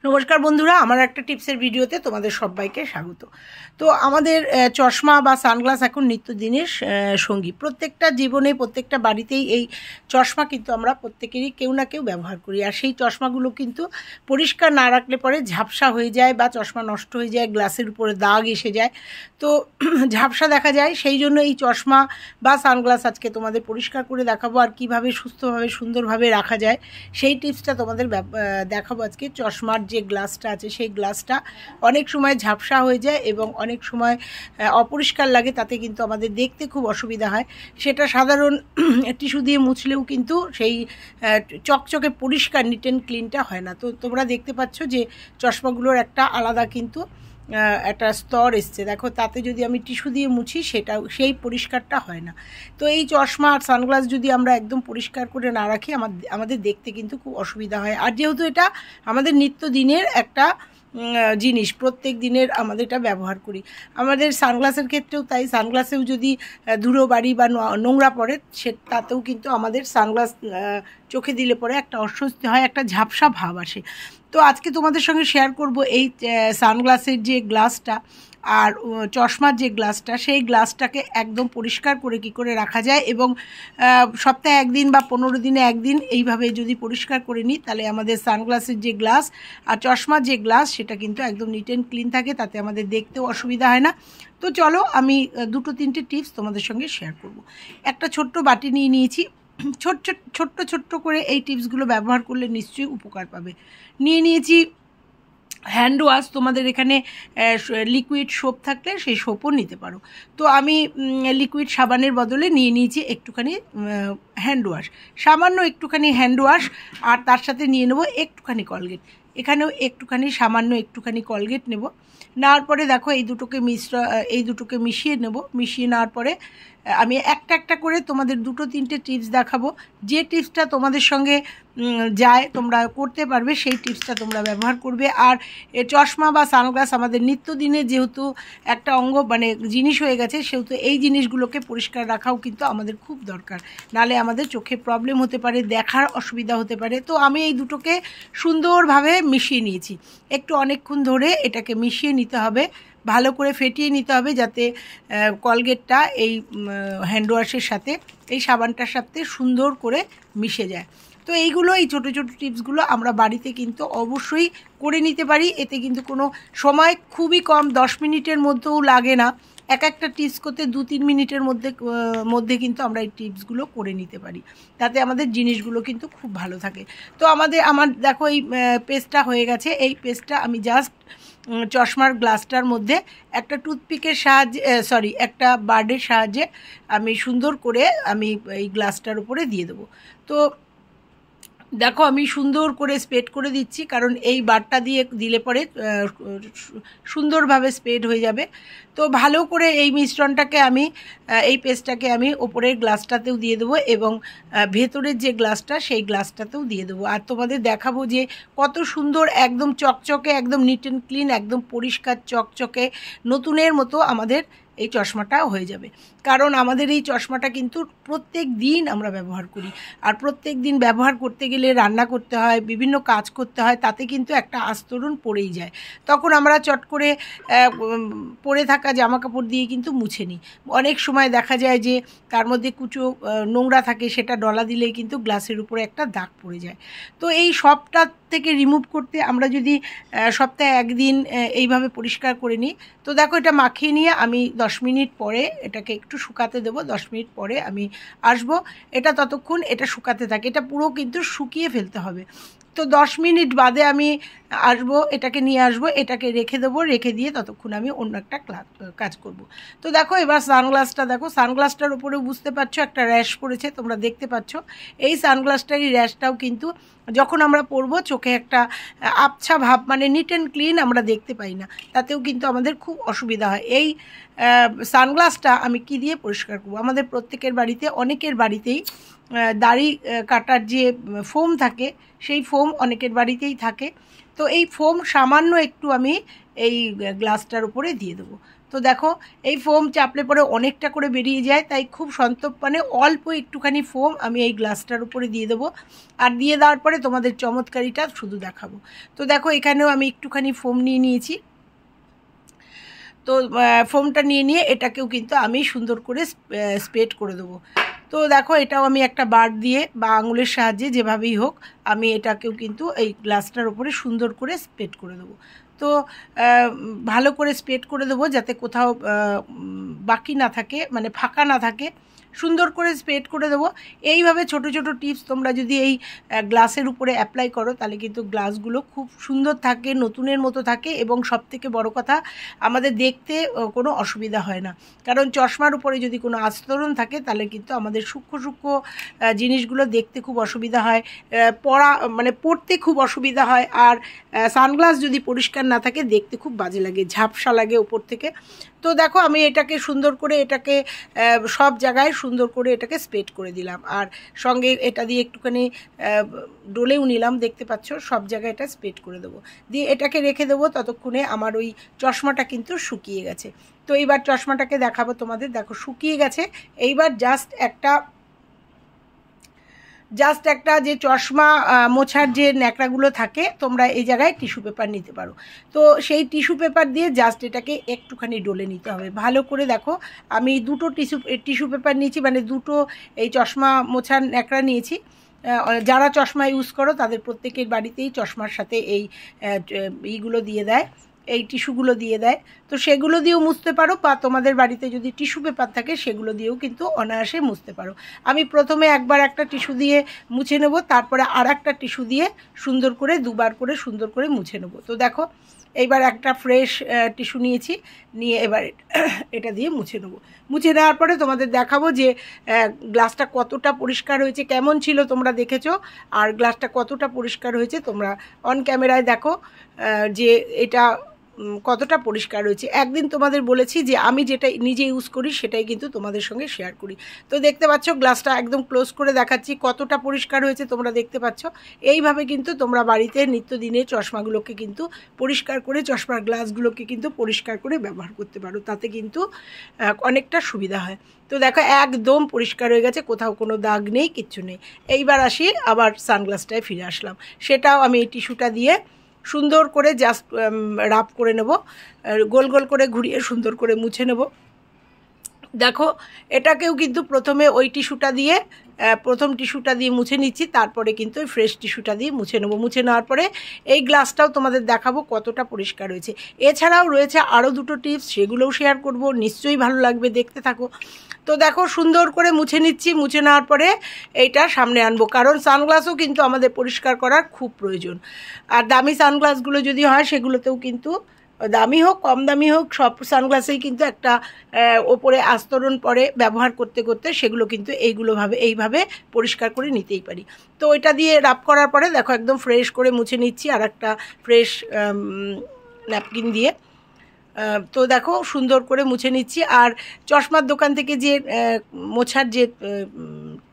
নমস্কার বন্ধুরা, আমার একটা টিপসের ভিডিওতে তোমাদের সবাইকে স্বাগত। তো আমাদের চশমা বা সানগ্লাস এখন নিত্যদিনের সঙ্গী। প্রত্যেকটা জীবনে, প্রত্যেকটা বাড়িতেই এই চশমা কিন্তু আমরা প্রত্যেকেরই কেউ না কেউ ব্যবহার করি। আর সেই চশমাগুলো কিন্তু পরিষ্কার না রাখলে পরে ঝাপসা হয়ে যায় বা চশমা নষ্ট হয়ে যায়, গ্লাসের উপরে দাগ এসে যায়, তো ঝাপসা দেখা যায়। সেই জন্য এই চশমা বা সানগ্লাস আজকে তোমাদের পরিষ্কার করে দেখাবো, আর কীভাবে সুস্থভাবে সুন্দরভাবে রাখা যায় সেই টিপসটা তোমাদের দেখাবো আজকে। চশমার যে গ্লাসটা আছে সেই গ্লাসটা অনেক সময় ঝাপসা হয়ে যায় এবং অনেক সময় অপরিষ্কার লাগে, তাতে কিন্তু আমাদের দেখতে খুব অসুবিধা হয়। সেটা সাধারণ টিস্যু দিয়ে মুছলেও কিন্তু সেই চকচকে পরিষ্কার নিট অ্যান্ড ক্লিনটা হয় না। তো তোমরা দেখতে পাচ্ছ যে চশমাগুলোর একটা আলাদা কিন্তু একটা স্তর এসছে, দেখো, তাতে যদি আমি টিস্যু দিয়ে মুছি সেই পরিষ্কারটা হয় না। তো এই চশমা আর সানগ্লাস যদি আমরা একদম পরিষ্কার করে না রাখি আমাদের দেখতে কিন্তু খুব অসুবিধা হয়। আর যেহেতু এটা আমাদের নিত্যদিনের একটা জিনিস, প্রত্যেক দিনের আমাদের এটা ব্যবহার করি। আমাদের সানগ্লাসের ক্ষেত্রেও তাই, সানগ্লাসেও যদি ধুলো বাড়ি বা নোংরা পড়ে তাতেও কিন্তু আমাদের সানগ্লাস চোখে দিলে পরে একটা অস্বস্তি হয়, একটা ঝাপসা ভাব আসে। তো আজকে তোমাদের সঙ্গে শেয়ার করব এই সানগ্লাসের যে গ্লাসটা আর চশমার যে গ্লাসটা, সেই গ্লাসটাকে একদম পরিষ্কার করে কী করে রাখা যায়, এবং সপ্তাহে একদিন বা 15 দিনে একদিন এইভাবে যদি পরিষ্কার করে নিই, তাহলে আমাদের সানগ্লাসের যে গ্লাস আর চশমার যে গ্লাস সেটা কিন্তু একদম নিট অ্যান্ড ক্লিন থাকে, তাতে আমাদের দেখতেও অসুবিধা হয় না। তো চলো আমি 2-3টে টিপস তোমাদের সঙ্গে শেয়ার করব। একটা ছোট্ট বাটি নিয়ে নিয়েছি, ছোট্ট করে এই টিপসগুলো ব্যবহার করলে নিশ্চয়ই উপকার পাবে। নিয়ে নিয়েছি হ্যান্ড ওয়াশ, তোমাদের এখানে লিকুইড সোপ থাকলে সেই সোপও নিতে পারো। তো আমি লিকুইড সাবানের বদলে নিয়ে নিয়েছি একটুখানি হ্যান্ড ওয়াশ, সামান্য একটুখানি হ্যান্ড ওয়াশ, আর তার সাথে নিয়ে নেবো একটুখানি কলগেট। এখানেও সামান্য একটুখানি কলগেট নেব। নেওয়ার পরে দেখো এই দুটোকে মিশিয়ে নেব। মিশিয়ে নেওয়ার পরে আমি একটা করে তোমাদের 2-3টে টিপস দেখাবো। যে টিপসটা তোমাদের সঙ্গে যায়, তোমরা করতে পারবে, সেই টিপসটা তোমরা ব্যবহার করবে। আর চশমা বা সানগ্লাস আমাদের নিত্যদিনে যেহেতু একটা অঙ্গ মানে জিনিস হয়ে গেছে, সেহেতু এই জিনিসগুলোকে পরিষ্কার রাখাও কিন্তু আমাদের খুব দরকার, নালে আমাদের চোখে প্রবলেম হতে পারে, দেখার অসুবিধা হতে পারে। তো আমি এই দুটোকে সুন্দরভাবে মিশিয়ে নিয়েছি। একটু অনেকক্ষণ ধরে এটাকে মিশিয়ে নিতে হবে, ভালো করে ফেটিয়ে নিতে হবে, যাতে কলগেটটা এই হ্যান্ড ওয়াশের সাথে, এই সাবানটার সাথে সুন্দর করে মিশে যায়। তো এই ছোটো টিপসগুলো আমরা বাড়িতে কিন্তু অবশ্যই করে নিতে পারি। এতে কিন্তু কোনো সময় খুবই কম, 10 মিনিটের মধ্যেও লাগে না। একটা টিপস করতে 2-3 মিনিটের মধ্যে কিন্তু আমরা এই টিপসগুলো করে নিতে পারি, তাতে আমাদের জিনিসগুলো কিন্তু খুব ভালো থাকে। তো আমার দেখো এই পেস্টটা হয়ে গেছে। এই পেস্টটা আমি জাস্ট চশমার গ্লাসটার মধ্যে একটা টুথপিকের সাহায্যে একটা বার্ডের সাহায্যে আমি সুন্দর করে আমি এই গ্লাসটার উপরে দিয়ে দেবো। তো দেখো আমি সুন্দর করে স্প্রেড করে দিচ্ছি, কারণ এই বারটা দিলে পরে সুন্দরভাবে স্প্রেড হয়ে যাবে। তো ভালো করে এই মিশ্রণটাকে এই পেস্টটাকে আমি ওপরের গ্লাসটাতেও দিয়ে দেবো, এবং ভেতরের যে গ্লাসটা সেই গ্লাসটাতেও দিয়ে দেবো। আর তোমাদের দেখাবো যে কত সুন্দর, একদম চকচকে, একদম নিট অ্যান্ড ক্লিন, একদম পরিষ্কার চকচকে নতুনের মতো আমাদের এই চশমাটা হয়ে যাবে। কারণ আমাদের এই চশমাটা কিন্তু প্রত্যেক দিন আমরা ব্যবহার করি, আর প্রত্যেক দিন ব্যবহার করতে গেলে রান্না করতে হয়, বিভিন্ন কাজ করতে হয়, তাতে কিন্তু একটা আস্তরণ পড়েই যায়। তখন আমরা চট করে পরে থাকা জামা কাপড় দিয়ে কিন্তু মুছে নিই। অনেক সময় দেখা যায় যে তার মধ্যে কুচো নোংরা থাকে, সেটা ডলা দিলেই কিন্তু গ্লাসের উপরে একটা দাগ পড়ে যায়। তো এই সবটা থেকে রিমুভ করতে আমরা যদি সপ্তাহে একদিন এইভাবে পরিষ্কার করে নিই, তো দেখো এটা মাখিয়ে নিয়ে আমি 10 মিনিট পরে এটাকে একটু শুকাতে দেবো। 10 মিনিট পরে আমি আসবো, এটা ততক্ষণ এটা শুকাতে থাকে, এটা পুরো কিন্তু শুকিয়ে ফেলতে হবে। তো 10 মিনিট বাদে আমি আসবো, এটাকে নিয়ে আসবো, এটাকে রেখে দেবো। রেখে দিয়ে ততক্ষণ আমি অন্য একটা কাজ করব। তো দেখো এবার সানগ্লাসটার উপরে বুঝতে পারছো একটা র্যাশ পড়েছে, তোমরা দেখতে পাচ্ছ। এই সানগ্লাসটারই র্যাশটাও কিন্তু যখন আমরা পরবো চোখে একটা আবছা ভাব, মানে নিট অ্যান্ড ক্লিন আমরা দেখতে পাই না, তাতেও কিন্তু আমাদের খুব অসুবিধা হয়। এই সানগ্লাসটা আমি কি দিয়ে পরিষ্কার করব? আমাদের প্রত্যেকের বাড়িতে, অনেকের বাড়িতেই দাড়ি কাটার যে ফোম থাকে, সেই ফোম অনেকের বাড়িতেই থাকে। তো এই ফোম সামান্য একটু আমি এই গ্লাসটার উপরে দিয়ে দেবো। তো দেখো এই ফোম চাপলে পরে অনেকটা করে বেরিয়ে যায়, তাই খুব সন্তর্পণে অল্প একটুখানি ফোম আমি এই গ্লাসটার উপরে দিয়ে দেবো। আর দিয়ে দেওয়ার পরে তোমাদের চমৎকারিটা শুধু দেখাবো। তো দেখো এখানেও আমি একটুখানি ফোম নিয়ে নিয়েছি। তো ফোমটা নিয়ে এটাকেও কিন্তু আমি সুন্দর করে স্প্রেড করে দেবো। তো দেখো এটাও আমি একটা বার দিয়ে বা আঙুলের সাহায্যে যেভাবেই হোক আমি এটাকেও কিন্তু এই গ্লাসটার উপরে সুন্দর করে স্প্রেড করে দেবো। তো ভালো করে স্প্রেড করে দেবো যাতে কোথাও বাকি না থাকে, মানে ফাঁকা না থাকে, সুন্দর করে স্প্রেড করে দেবো। এইভাবে ছোট ছোট টিপস তোমরা যদি এই গ্লাসের উপরে অ্যাপ্লাই করো তাহলে কিন্তু গ্লাসগুলো খুব সুন্দর থাকে, নতুনের মতো থাকে, এবং সবথেকে বড় কথা আমাদের দেখতে কোনো অসুবিধা হয় না। কারণ চশমার উপরে যদি কোনো আস্তরণ থাকে তাহলে কিন্তু আমাদের সূক্ষ্ম সূক্ষ্ম জিনিসগুলো দেখতে খুব অসুবিধা হয়, পড়তে খুব অসুবিধা হয়। আর সানগ্লাস যদি পরিষ্কার না থাকে দেখতে খুব বাজে লাগে, ঝাপসা লাগে উপর থেকে। তো দেখো আমি এটাকে সুন্দর করে এটাকে সব জায়গায় সুন্দর করে এটাকে স্প্রেড করে দিলাম, আর সঙ্গে এটা দিয়ে একটুখানি ডলেও নিলাম, দেখতে পাচ্ছ সব জায়গায় এটা স্প্রেড করে দেবো। দিয়ে এটাকে রেখে দেবো, ততক্ষণে আমার ওই চশমাটা কিন্তু শুকিয়ে গেছে। তো এইবার চশমাটাকে দেখাবো তোমাদের। দেখো শুকিয়ে গেছে। এইবার জাস্ট একটা যে চশমা মোছার যে ন্যাকড়াগুলো থাকে তোমরা এই জায়গায় টিস্যু পেপার নিতে পারো। তো সেই টিস্যু পেপার দিয়ে জাস্ট এটাকে একটুখানি ডলে নিতে হবে ভালো করে। দেখো আমি দুটো টিস্যু পেপার নিয়েছি, মানে দুটো এই চশমা মোছার ন্যাকড়া নিয়েছি। যারা চশমা ইউজ করো তাদের প্রত্যেকের বাড়িতেই চশমার সাথে এইগুলো দিয়ে দেয়, এই টিস্যুগুলো দিয়ে দেয়। তো সেগুলো দিয়েও মুছতে পারো, বা তোমাদের বাড়িতে যদি টিস্যু পেপার থাকে সেগুলো দিয়েও কিন্তু অনায়াসে মুছতে পারো। আমি প্রথমে একবার একটা টিস্যু দিয়ে মুছে নেব, তারপরে আর একটা টিস্যু দিয়ে সুন্দর করে দুবার করে সুন্দর করে মুছে নেব। তো দেখো এইবার একটা ফ্রেশ টিস্যু নিয়েছি, নিয়ে এবার এটা দিয়ে মুছে নেব। মুছে নেওয়ার পরে তোমাদের দেখাবো যে গ্লাসটা কতটা পরিষ্কার হয়েছে। কেমন ছিল তোমরা দেখেছো, আর গ্লাসটা কতটা পরিষ্কার হয়েছে তোমরা অন ক্যামেরায় দেখো যে এটা কতটা পরিষ্কার হয়েছে। একদিন তোমাদের বলেছি যে আমি যেটা নিজে ইউজ করি সেটাই কিন্তু তোমাদের সঙ্গে শেয়ার করি। তো দেখতে পাচ্ছ গ্লাসটা একদম ক্লোজ করে দেখাচ্ছি কতটা পরিষ্কার হয়েছে তোমরা দেখতে পাচ্ছ। এইভাবে কিন্তু তোমরা বাড়িতে নিত্যদিনে চশমাগুলোকে কিন্তু পরিষ্কার করে, চশমার গ্লাসগুলোকে কিন্তু পরিষ্কার করে ব্যবহার করতে পারো, তাতে কিন্তু অনেকটা সুবিধা হয়। তো দেখো একদম পরিষ্কার হয়ে গেছে, কোথাও কোনো দাগ নেই, কিচ্ছু নেই। এইবার আসি আবার সানগ্লাসটায় ফিরে আসলাম, সেটাও আমি এই টিস্যুটা দিয়ে সুন্দর করে জাস্ট রাব করে নেব, গোল গোল করে ঘুরিয়ে সুন্দর করে মুছে নেব। দেখো এটাকেও কিন্তু প্রথমে ওই টিস্যুটা দিয়ে প্রথম টিস্যুটা দিয়ে মুছে নিচ্ছি, তারপরে কিন্তু ওই ফ্রেশ টিস্যুটা দিয়ে মুছে নেব। মুছে নেওয়ার পরে এই গ্লাসটাও তোমাদের দেখাবো কতটা পরিষ্কার হয়েছে। এছাড়াও রয়েছে আরও দুটো টিপস, সেগুলোও শেয়ার করব, নিশ্চয়ই ভালো লাগবে, দেখতে থাকো। তো দেখো সুন্দর করে মুছে নিচ্ছি, মুছে নেওয়ার পরে এইটা সামনে আনবো, কারণ সানগ্লাসও কিন্তু আমাদের পরিষ্কার করার খুব প্রয়োজন। আর দামি সানগ্লাসগুলো যদি হয় সেগুলোতেও কিন্তু দামি হোক কম দামি হোক সব সানগ্লাসেই কিন্তু একটা ওপরে আস্তরণ পরে ব্যবহার করতে করতে সেগুলো কিন্তু এইভাবে পরিষ্কার করে নিতেই পারি। তো ওইটা দিয়ে রাব করার পরে দেখো একদম ফ্রেশ করে মুছে নিচ্ছি আর একটা ফ্রেশ ন্যাপকিন দিয়ে। তো দেখো সুন্দর করে মুছে নিচ্ছি। আর চশমার দোকান থেকে যে মোছার যে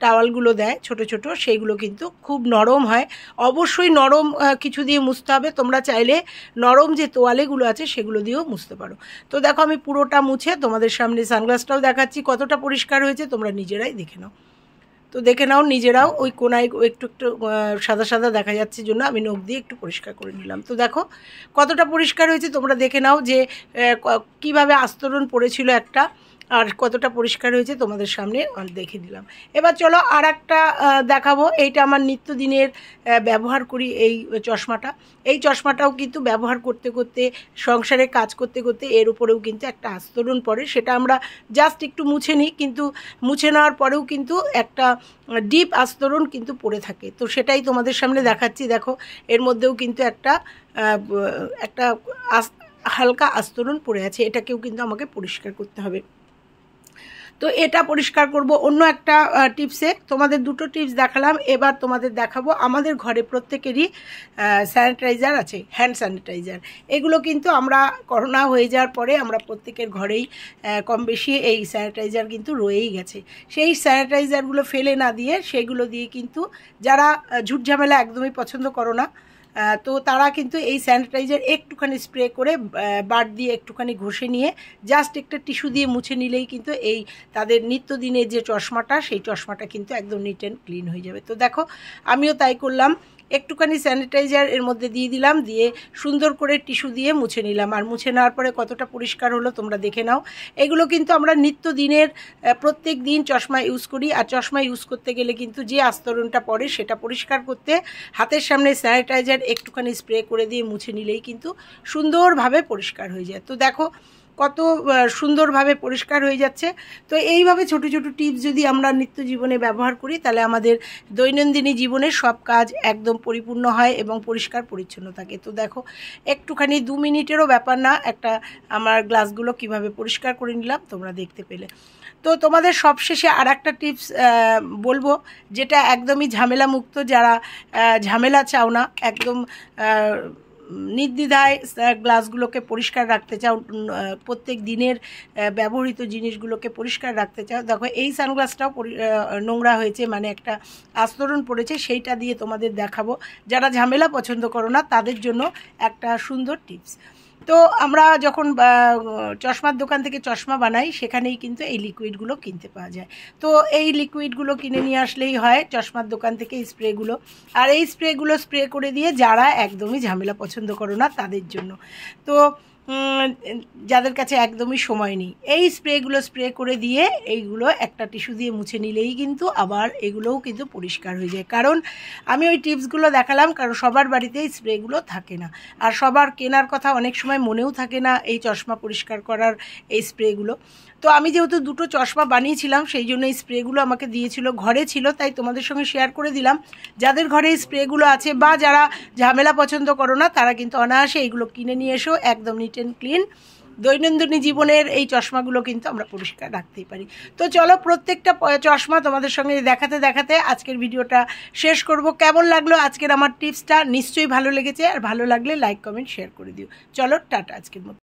টাওয়ালগুলো দেয় ছোট ছোট, সেইগুলো কিন্তু খুব নরম হয়। অবশ্যই নরম কিছু দিয়ে মুছতে হবে, তোমরা চাইলে নরম যে তোয়ালেগুলো আছে সেগুলো দিয়েও মুছতে পারো। তো দেখো আমি পুরোটা মুছে তোমাদের সামনে সানগ্লাসটাও দেখাচ্ছি কতটা পরিষ্কার হয়েছে, তোমরা নিজেরাই দেখে নাও। তো দেখে নাও নিজেরাও, ওই কোনায় একটু একটু সাদা সাদা দেখা যাচ্ছে জন্য আমি নখ দিয়ে একটু পরিষ্কার করে নিলাম। তো দেখো কতটা পরিষ্কার হয়েছে তোমরা দেখে নাও যে কিভাবে আস্তরণ পড়েছিল একটা, আর কতটা পরিষ্কার হয়েছে তোমাদের সামনে দেখে দিলাম। এবার চলো আর একটা দেখাবো। এইটা আমার নিত্যদিনের ব্যবহার করি এই চশমাটা। এই চশমাটাও কিন্তু ব্যবহার করতে করতে, সংসারে কাজ করতে করতে এর উপরেও কিন্তু একটা আস্তরণ পড়ে, সেটা আমরা জাস্ট একটু মুছে নিই, কিন্তু মুছে নেওয়ার পরেও কিন্তু একটা ডিপ আস্তরণ কিন্তু পড়ে থাকে। তো সেটাই তোমাদের সামনে দেখাচ্ছি। দেখো এর মধ্যেও কিন্তু একটা হালকা আস্তরণ পড়ে আছে, এটাকেও কিন্তু আমাকে পরিষ্কার করতে হবে। তো এটা পরিষ্কার করব অন্য একটা টিপসে। তোমাদের দুটো টিপস দেখালাম, এবার তোমাদের দেখাবো আমাদের ঘরে প্রত্যেকেরই স্যানিটাইজার আছে, হ্যান্ড স্যানিটাইজার। এগুলো কিন্তু আমরা করোনা হয়ে যাওয়ার পরে আমরা প্রত্যেকের ঘরেই কম বেশি এই স্যানিটাইজার কিন্তু রয়েই গেছে। সেই স্যানিটাইজারগুলো ফেলে না দিয়ে সেগুলো দিয়ে কিন্তু যারা ঝুটঝামেলা একদমই পছন্দ করো না, তো তারা কিন্তু এই স্যানিটাইজার একটুখানি স্প্রে করে বাট দিয়ে একটুখানি ঘষে নিয়ে জাস্ট একটা টিস্যু দিয়ে মুছে নিলেই কিন্তু এই তাদের নিত্যদিনের যে চশমাটা সেই চশমাটা কিন্তু একদম নিট অ্যান্ড ক্লিন হয়ে যাবে। তো দেখো আমিও তাই করলাম, একটুখানি স্যানিটাইজার এর মধ্যে দিয়ে দিলাম, দিয়ে সুন্দর করে টিস্যু দিয়ে মুছে নিলাম। আর মুছে নেওয়ার পরে কতটা পরিষ্কার হলো তোমরা দেখে নাও। এগুলো কিন্তু আমরা নিত্যদিনের প্রত্যেক দিন চশমা ইউজ করি, আর চশমা ইউজ করতে গেলে কিন্তু যে আস্তরণটা পড়ে সেটা পরিষ্কার করতে হাতের সামনে স্যানিটাইজার একটুখানি স্প্রে করে দিয়ে মুছে নিলেই কিন্তু সুন্দরভাবে পরিষ্কার হয়ে যায়। তো দেখো কত সুন্দরভাবে পরিষ্কার হয়ে যাচ্ছে। তো এইভাবে ছোট ছোট টিপস যদি আমরা নিত্য জীবনে ব্যবহার করি তাহলে আমাদের দৈনন্দিন জীবনের সব কাজ একদম পরিপূর্ণ হয় এবং পরিষ্কার পরিচ্ছন্ন থাকে। তো দেখো একটুখানি 2 মিনিটেরও ব্যাপার না, একটা আমার গ্লাসগুলো কিভাবে পরিষ্কার করে নিলাম তোমরা দেখতে পেলে। তো তোমাদের সবশেষে আর একটা টিপস বলবো, যেটা একদমই ঝামেলা মুক্ত, যারা ঝামেলা চাও না, একদম নির্দ্বিধায় গ্লাসগুলোকে পরিষ্কার রাখতে চাও, প্রত্যেক দিনের ব্যবহৃত জিনিসগুলোকে পরিষ্কার রাখতে চাও, দেখো এই সানগ্লাসটাও নোংরা হয়েছে, মানে একটা আস্তরণ পড়েছে, সেইটা দিয়ে তোমাদের দেখাবো। যারা ঝামেলা পছন্দ করো না তাদের জন্য একটা সুন্দর টিপস। তো আমরা যখন চশমার দোকান থেকে চশমা বানাই সেখানেই কিন্তু এই লিকুইডগুলো কিনতে পাওয়া যায়। তো এই লিকুইডগুলো কিনে নিয়ে আসলেই হয় চশমার দোকান থেকে এই স্প্রেগুলো। আর এই স্প্রেগুলো স্প্রে করে দিয়ে যারা একদমই ঝামেলা পছন্দ করো না তাদের জন্য, তো যাদের কাছে একদমই সময় নেই, এই স্প্রেগুলো স্প্রে করে দিয়ে এইগুলো একটা টিস্যু দিয়ে মুছে নিলেই কিন্তু আবার এগুলোও কিন্তু পরিষ্কার হয়ে যায়। কারণ আমি ওই টিপসগুলো দেখালাম কারণ সবার বাড়িতে এই স্প্রেগুলো থাকে না, আর সবার কেনার কথা অনেক সময় মনেও থাকে না এই চশমা পরিষ্কার করার এই স্প্রেগুলো। তো আমি যেহেতু 2টো চশমা বানিয়েছিলাম সেই জন্য এই স্প্রেগুলো আমাকে দিয়েছিল, ঘরে ছিল, তাই তোমাদের সঙ্গে শেয়ার করে দিলাম। যাদের ঘরে এই স্প্রেগুলো আছে বা যারা ঝামেলা পছন্দ করো না তারা কিন্তু অনায়াসে এইগুলো কিনে নিয়ে এসো, একদম নিট অ্যান্ড ক্লিন দৈনন্দিন জীবনের এই চশমাগুলো কিন্তু আমরা পরিষ্কার রাখতেই পারি। তো চলো প্রত্যেকটা চশমা তোমাদের সঙ্গে দেখাতে দেখাতে আজকের ভিডিওটা শেষ করব। কেমন লাগলো আজকের আমার টিপসটা? নিশ্চয়ই ভালো লেগেছে, আর ভালো লাগলে লাইক কমেন্ট শেয়ার করে দিও। চলো টাটা আজকের মতো।